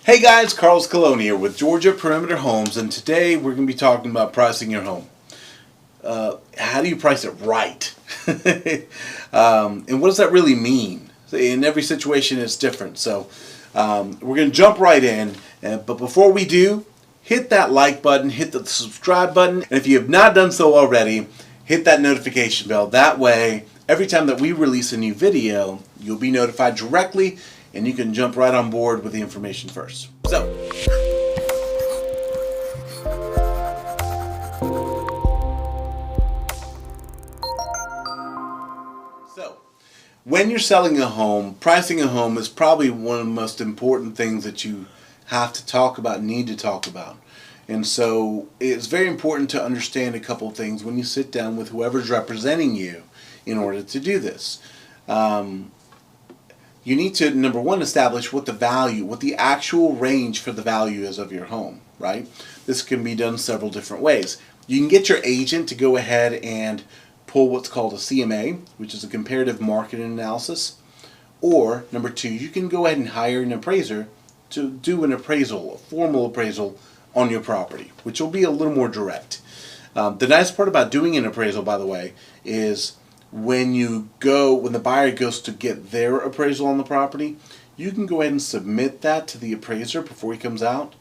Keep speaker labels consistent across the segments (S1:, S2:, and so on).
S1: Hey guys, Carl Scaloni here with Georgia Perimeter Homes, and today we're going to be talking about pricing your home. How do you price it right? And what does that really mean? In every situation it's different, so we're going to jump right in, but before we do, hit that like button, hit the subscribe button, and if you have not done so already, hit that notification bell. That way, every time that we release a new video, you'll be notified directly and you can jump right on board with the information first. So, when you're selling a home, pricing a home is probably one of the most important things that you have to talk about, need to talk about. And so it's very important to understand a couple of things when you sit down with whoever's representing you in order to do this. You need to, number one, establish what the value, what the actual range for the value is of your home, right? This can be done several different ways. You can get your agent to go ahead and pull what's called a CMA, which is a comparative market analysis. Or, number two, you can go ahead and hire an appraiser to do an appraisal, a formal appraisal on your property, which will be a little more direct. The nice part about doing an appraisal, by the way, is when the buyer goes to get their appraisal on the property, you can go ahead and submit that to the appraiser before he comes out.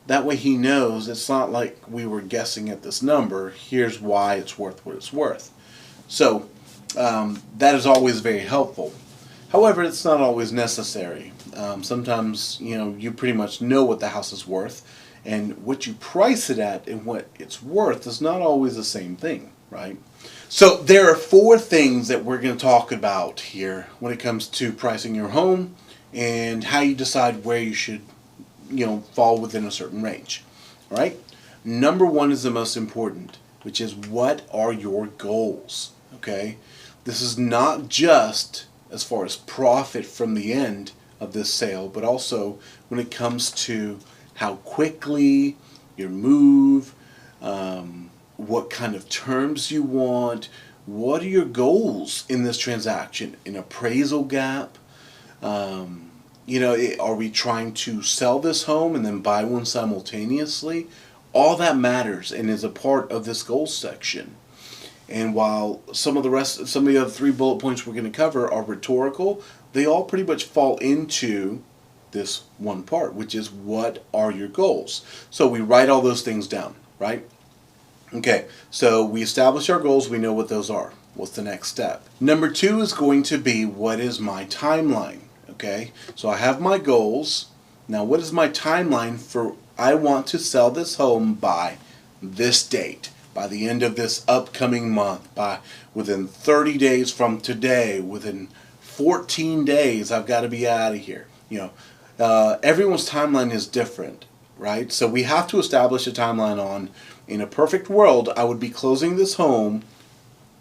S1: That way he knows it's not like we were guessing at this number. Here's why it's worth what it's worth. So that is always very helpful. However, it's not always necessary. Sometimes you pretty much know what the house is worth, and what you price it at and what it's worth is not always the same thing, right? So there are four things that we're going to talk about here when it comes to pricing your home and how you decide where you should, fall within a certain range. All right? Number one is the most important, which is what are your goals? Okay? This is not just as far as profit from the end of this sale, but also when it comes to how quickly you move, what kind of terms you want, what are your goals in this transaction, an appraisal gap, are we trying to sell this home and then buy one simultaneously? All that matters and is a part of this goals section. And while some of the other three bullet points we're going to cover are rhetorical, they all pretty much fall into this one part, which is what are your goals? So we write all those things down, right? Okay, so we establish our goals, we know what those are. What's the next step? Number two is going to be, what is my timeline? Okay, so I have my goals. Now what is my timeline for, I want to sell this home by this date, by the end of this upcoming month, within 30 days from today, within 14 days I've got to be out of here. Everyone's timeline is different, right? So we have to establish a timeline on, in a perfect world, I would be closing this home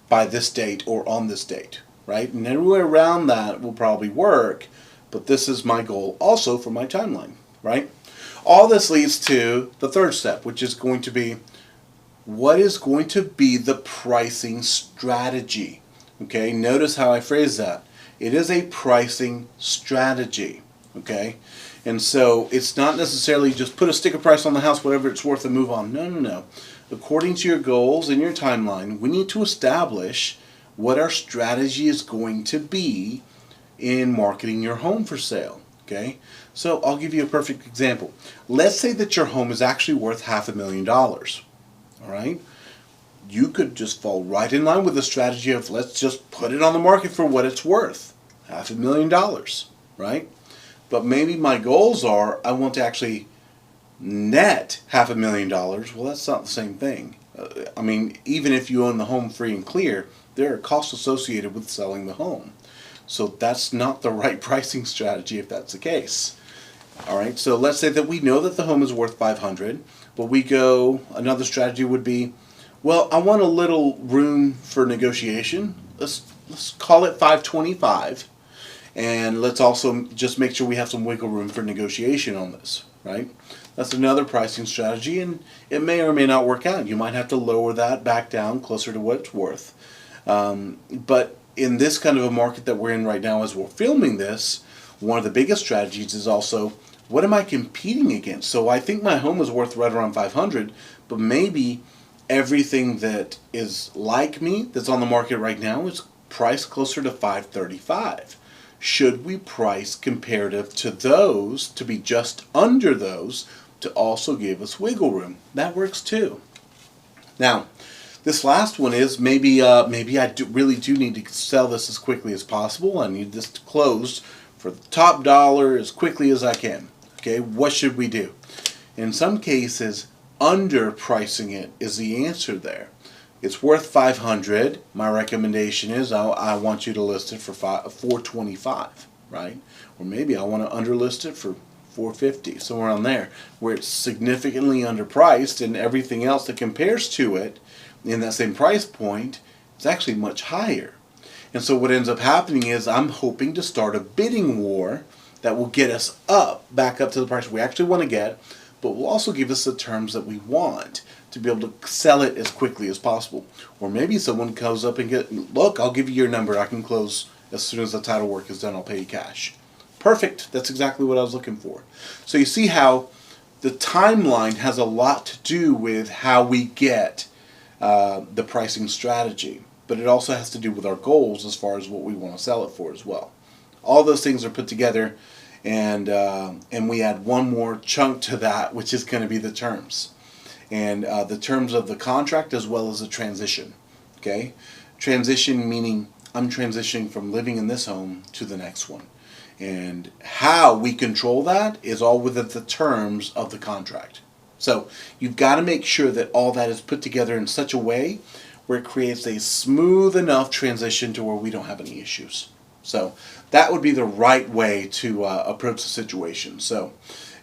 S1: by this date or on this date, right? And everywhere around that will probably work, but this is my goal also for my timeline, right? All this leads to the third step, which is going to be, what is going to be the pricing strategy? Okay, notice how I phrase that. It is a pricing strategy, okay? And so it's not necessarily just put a sticker price on the house, whatever it's worth, and move on. No. According to your goals and your timeline, we need to establish what our strategy is going to be in marketing your home for sale. Okay? So I'll give you a perfect example. Let's say that your home is actually worth $500,000. All right? You could just fall right in line with the strategy of, let's just put it on the market for what it's worth. $500,000. Right? But maybe my goals are, I want to actually net $500,000. Well, that's not the same thing. Even if you own the home free and clear, there are costs associated with selling the home. So that's not the right pricing strategy if that's the case. All right, so let's say that we know that the home is worth $500,000, but another strategy would be, well, I want a little room for negotiation. Let's call it $525,000. And let's also just make sure we have some wiggle room for negotiation on this, right? That's another pricing strategy, and it may or may not work out. You might have to lower that back down closer to what it's worth. But in this kind of a market that we're in right now as we're filming this, one of the biggest strategies is also, what am I competing against? So I think my home is worth right around 500, but maybe everything that is like me that's on the market right now is priced closer to 535. Should we price comparative to those to be just under those to also give us wiggle room? That works too. Now, this last one is maybe I really do need to sell this as quickly as possible. I need this to close for the top dollar as quickly as I can. Okay, what should we do? In some cases, underpricing it is the answer there. It's worth 500. My recommendation is I want you to list it for 425, right? Or maybe I want to underlist it for 450, somewhere around there, where it's significantly underpriced and everything else that compares to it in that same price point is actually much higher. And so what ends up happening is I'm hoping to start a bidding war that will get us back up to the price we actually want to get, but will also give us the terms that we want to be able to sell it as quickly as possible. Or maybe someone comes up and look, I'll give you your number. I can close as soon as the title work is done. I'll pay you cash. Perfect. That's exactly what I was looking for. So you see how the timeline has a lot to do with how we get the pricing strategy. But it also has to do with our goals as far as what we want to sell it for as well. All those things are put together, and we add one more chunk to that, which is going to be the terms. And the terms of the contract as well as the transition. Okay? Transition meaning I'm transitioning from living in this home to the next one. And how we control that is all within the terms of the contract. So you've got to make sure that all that is put together in such a way where it creates a smooth enough transition to where we don't have any issues. So that would be the right way to approach the situation. So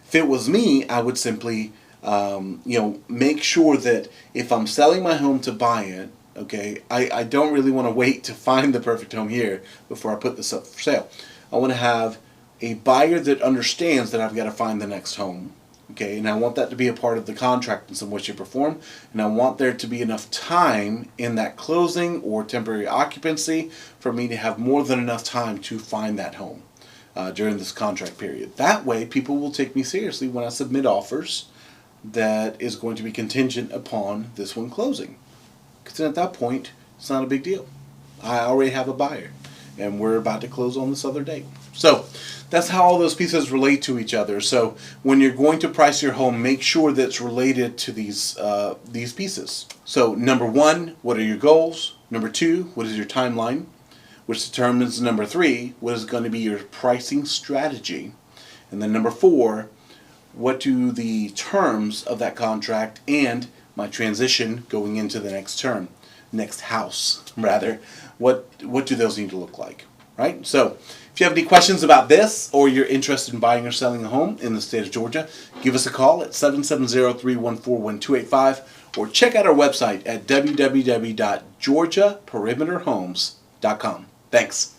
S1: if it was me, I would simply make sure that if I'm selling my home to buy it, okay, I don't really want to wait to find the perfect home here before I put this up for sale. I want to have a buyer that understands that I've got to find the next home, okay, and I want that to be a part of the contract in some way, shape, or form, and I want there to be enough time in that closing or temporary occupancy for me to have more than enough time to find that home during this contract period. That way, people will take me seriously when I submit offers that is going to be contingent upon this one closing. Because at that point, it's not a big deal. I already have a buyer, and we're about to close on this other date. So that's how all those pieces relate to each other. So when you're going to price your home, make sure that it's related to these pieces. So number one, what are your goals? Number two, what is your timeline? Which determines number three, what is going to be your pricing strategy? And then number four, what do the terms of that contract and my transition going into the next house rather, what do those need to look like, right? So if you have any questions about this or you're interested in buying or selling a home in the state of Georgia, give us a call at 770-314-1285 or check out our website at www.georgiaperimeterhomes.com. Thanks.